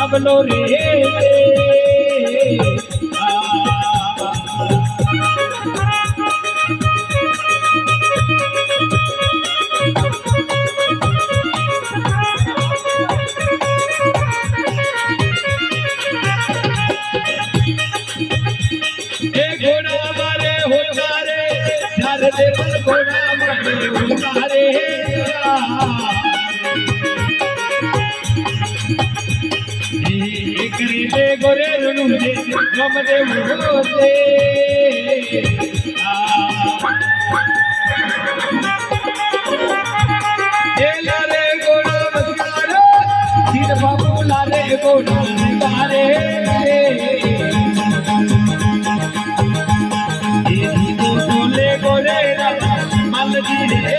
बाबलो रे घोड़ा मारे उतारे करीले गोरे रुनुजे गमदे मुझे लारे घोड़ा बजारे सिर बाबू लारे घोड़ा बजारे गोरे मल गिरे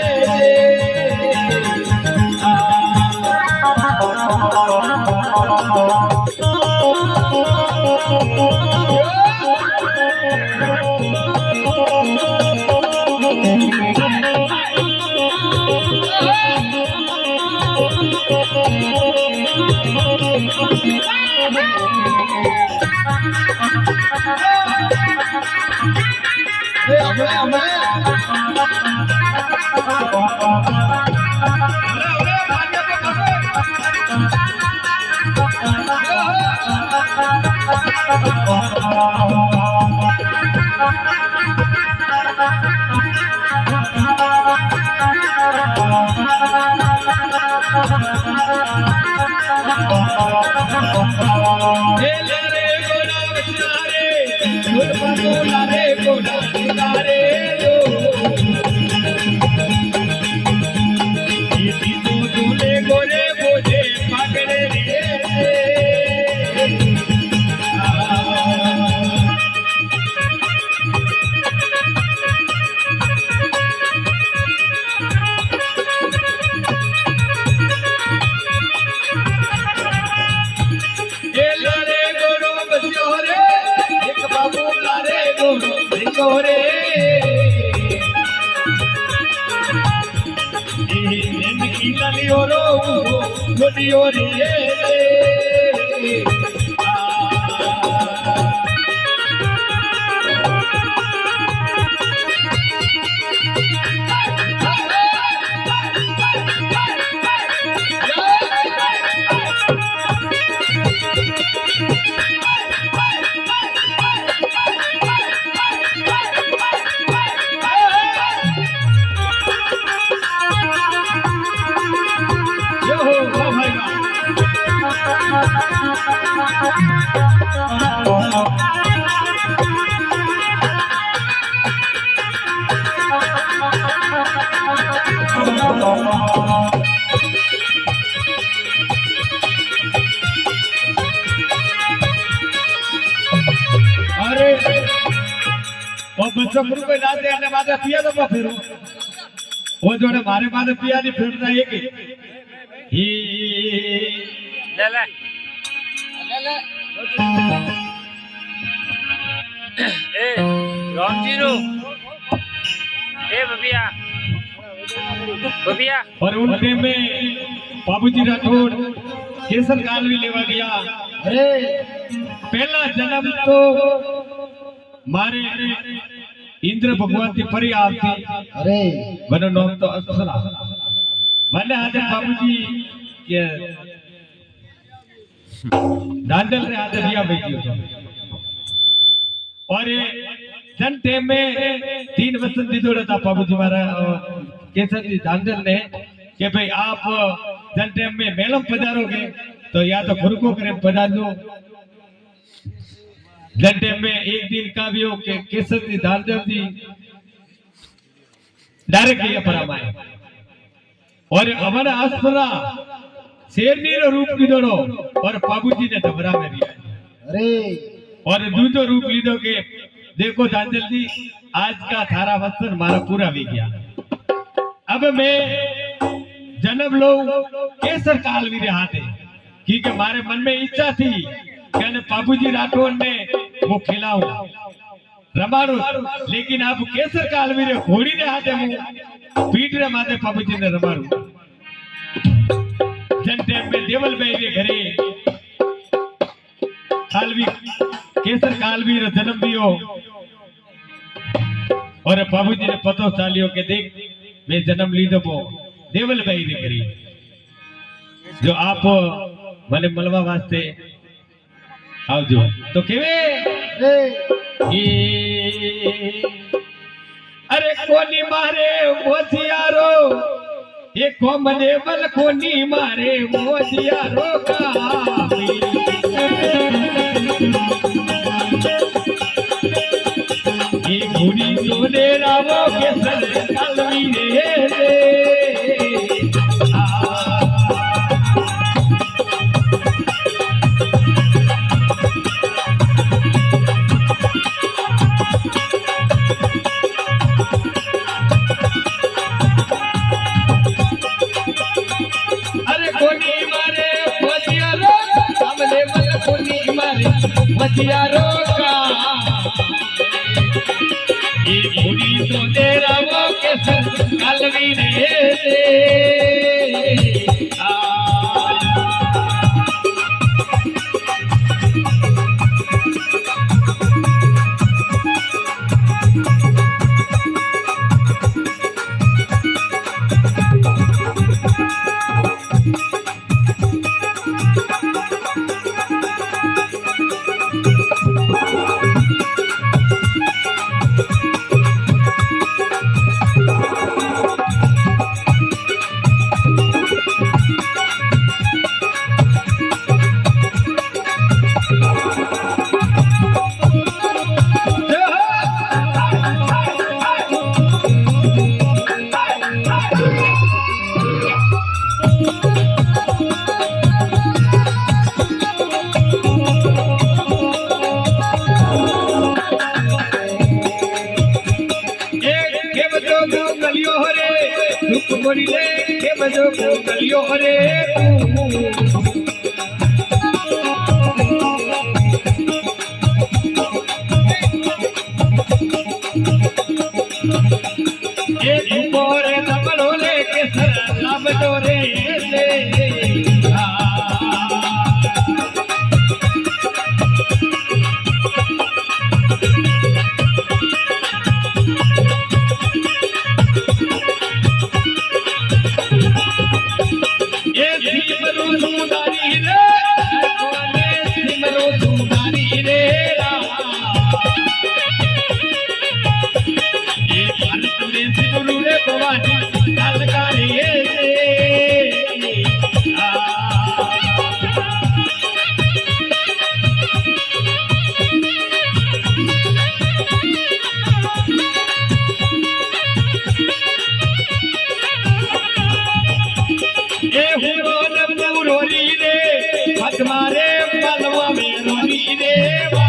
गोरे लियो रो गोलियो रे सबरू पे डालते हैं मारे पिया तो फिर वो जोड़े मारे मारे पिया नहीं फिर रहा है कि ही ले ले ए रामजीरो ए बबिया बबिया और उनके में बाबूजी राठौड़ केसर काल भी लेवा गया। अरे पहला जन्म तो मारे इंद्र भगवान की फरी आपकी। अरे बनो नाम तो अप्सरा बने हाजर बाबूजी के दांडल रे हाजर दिया बेटियों तो और जन टेम में 3 वसंत दी था बाबूजी मारा केसर जी दांडल ने कि भाई आप जन टेम में मेलम पधारोगे तो या तो गुरु को करें पधार दो। जंटे में एक दिन का भी हो के केसर जी दानदेव जी डायरेक्ट ये परामाए और हमारे आसपरा शेरनी रो रूप लीधो और बाबूजी ने धबरा में दिया। अरे और दूसरो रूप लीधो के देखो दानदेव जी आज का 18 वर्ष मारा पूरा भी गया। अब मैं जन्म लो केसर काल भी रहा थे क्योंकि हमारे मन में इच्छा थी कि बाबूजी राठौड़ ने वो खिलाऊं रमाड़ू, लेकिन अब केसर काल भी घोड़ी ने हाथे मुंह पीठ रे माथे बाबूजी ने रमाड़ू। जन टाइम में देवल भाई रे घरे कालवी केसर कालवी रो जन्म दियो और बाबूजी ने पतो चालियो के देख मैं जन्म लीधो पो देवल भाई ने करी जो आप મને મળવા વાસ્તે આવજો તો કેવે અરે કોની મારે મોજિયારો એ કોમને બલ કોની મારે મોજિયારો કામી એ ઘોડી સોને રાવો કે સર કાલવી રે मजियारो का ये घोड़ी तो तेरा वो के सर कालवी रे के बजो गलियों रे ये ऊपर तबलो लेके सर लाबो रे तुम्हारे पलवा में रोनी देवा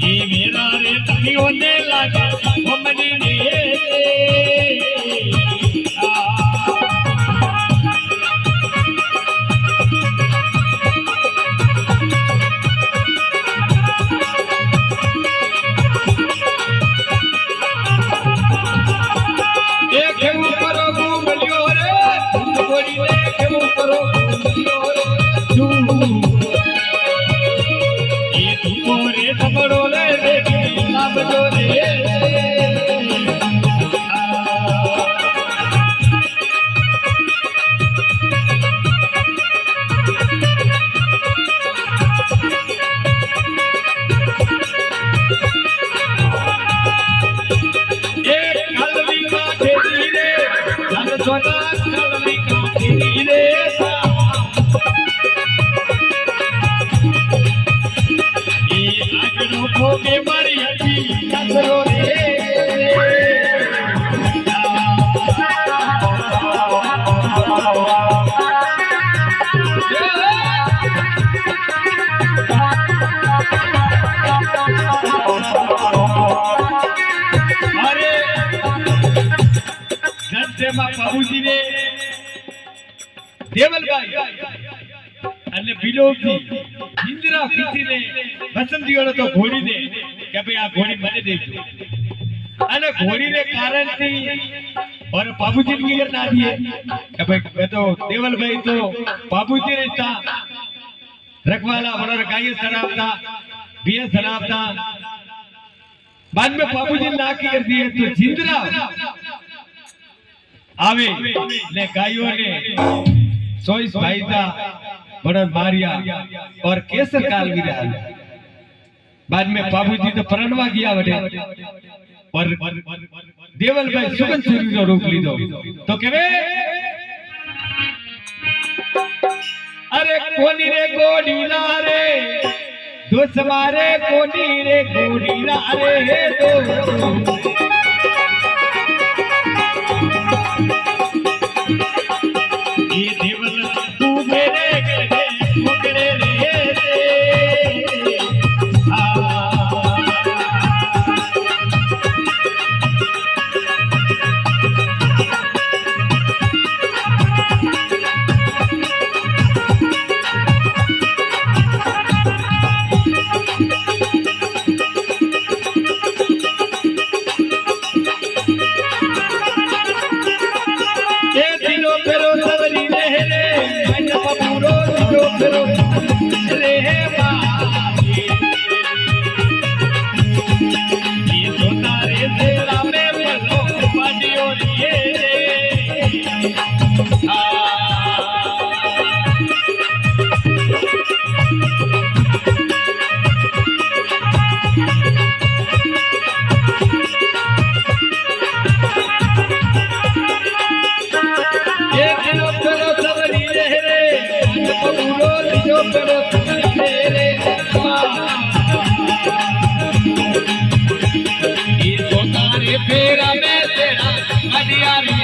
ये मेरा रे तभी होने लगा हमने बाबूजी ने देवलभाई અને બિલોજી ઇન્દ્રા ખીચીને વસંતીઓને તો ઘોડીને કે ભાઈ આ ઘોડી મને દેજો અને ઘોડીને કારણથી और बाबूजी की ना दिए कि भाई तो देवलभाई तो बाबूजी रिश्ता रखवाला बड़ा गाय सराबता भैया सराबता बाद में बाबूजी ने नाकी कर दिए तो जिंदरा आवे ने गायों ने सोइस भाई था बड़ा मारिया और केसर काल गिरा बाद में बाबूजी तो प्रणवा गया बड़े और देवल भाई सुगन सूरी नो रूप लीधो तो केवे अरे कोनी रे गोडीला रे दोस्त मारे कोनी रे गोडीला रे दो ये देवल तू मेरे गले मुकरे रे फेरा में तेरा अडियारी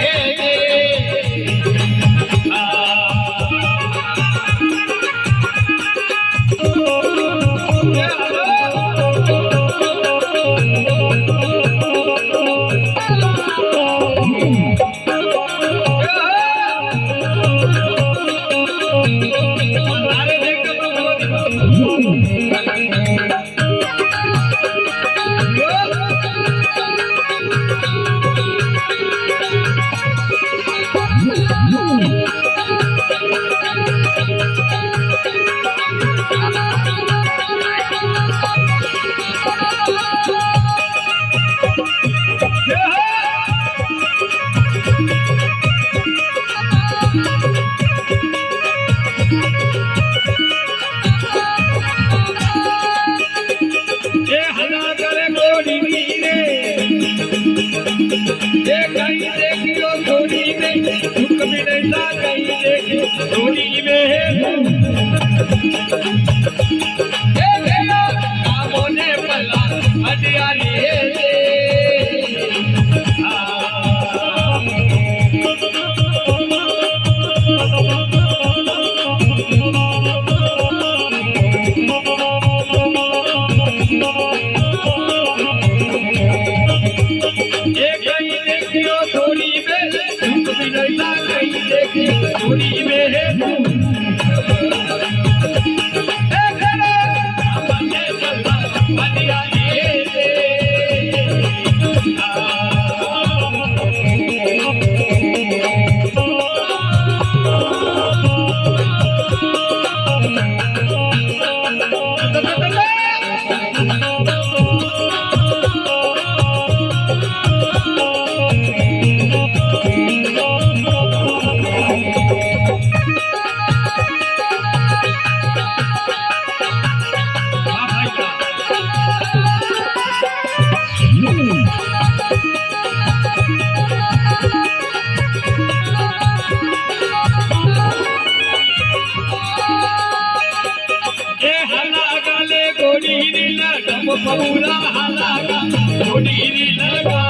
पूरा हलागा गोडीरी लगा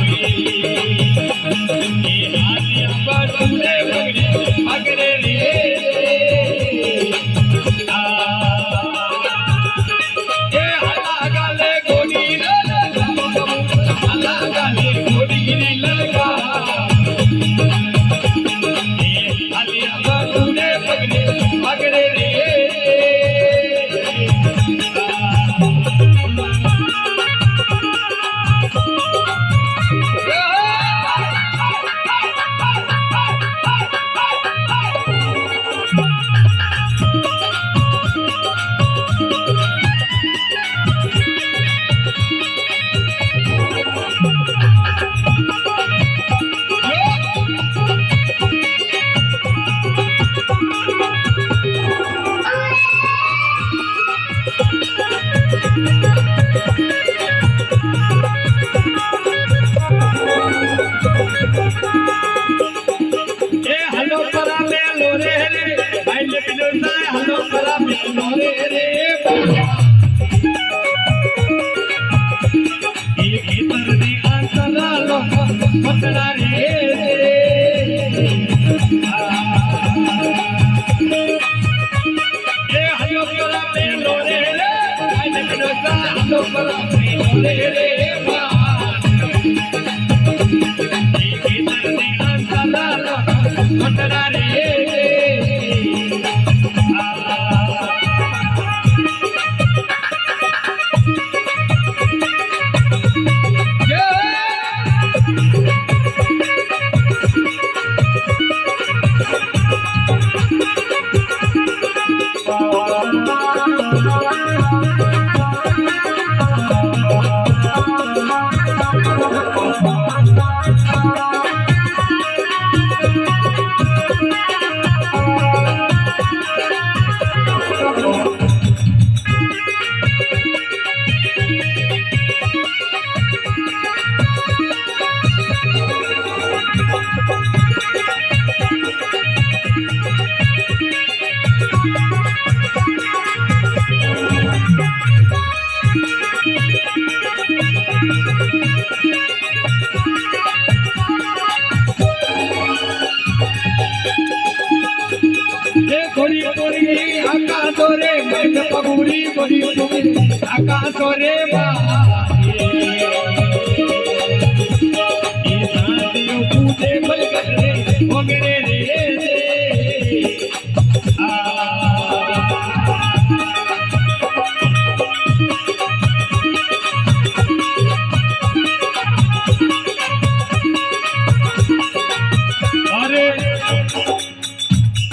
ये आदि बड़े बगड़े अगरे लिए ये हलागा ले गोडीरी हलागा ले गोडीरी लगा ये आदि बड़े बगड़े अगरे लिए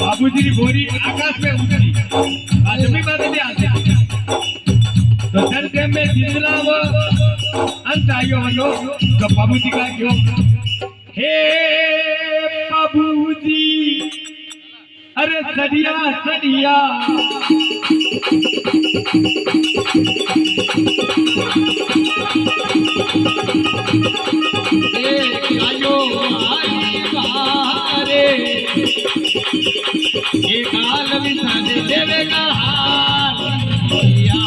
बाबूजी की बोरी आकाश में उतरी आदमी बात नहीं आती तो धन के में जिंदला वो अंत आयो हलो तो बाबूजी का क्यों हे बाबूजी अरे सदिया सदिया आयो आई बारे ये काल विसाने देवेगा हालिया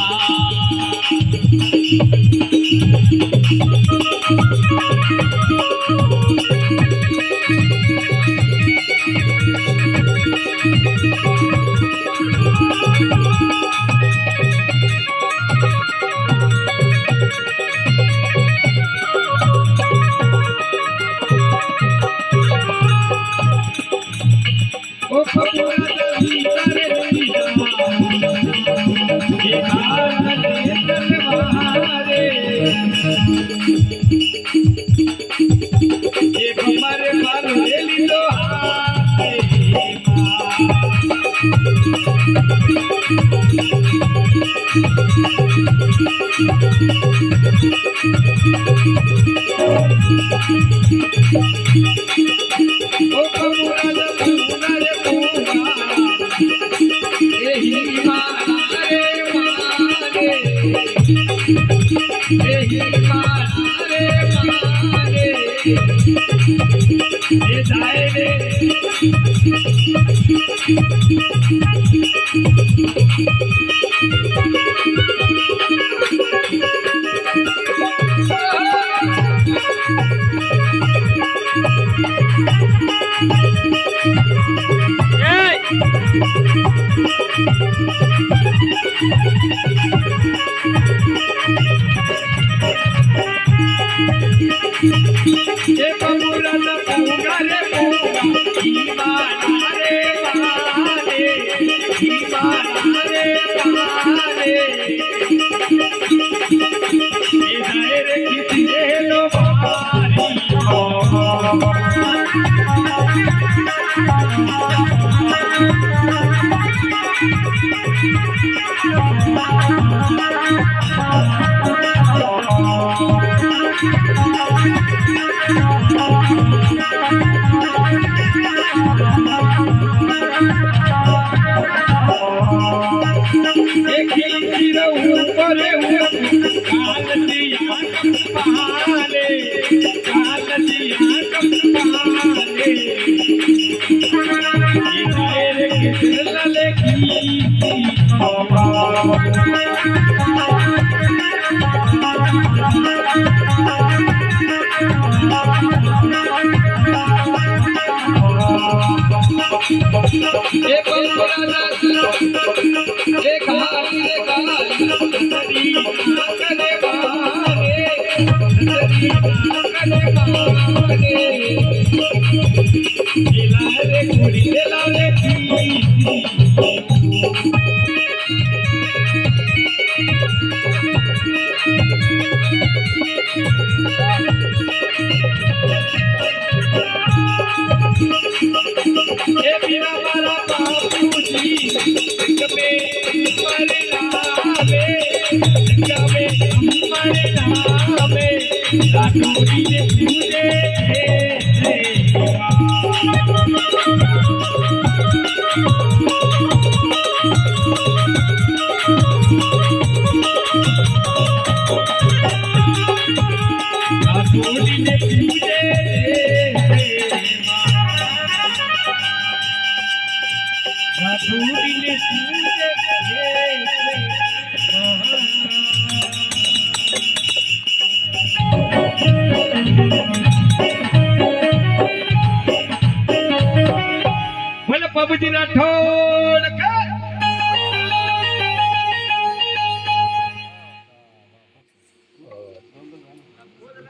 एक ગમે અમર નામે ગમે અમર નામે રાઠોડીને પૂજે રે રાઠોડીને પૂજે રાઠોડીને પૂજે બોલે બાબુજી રાઠોડ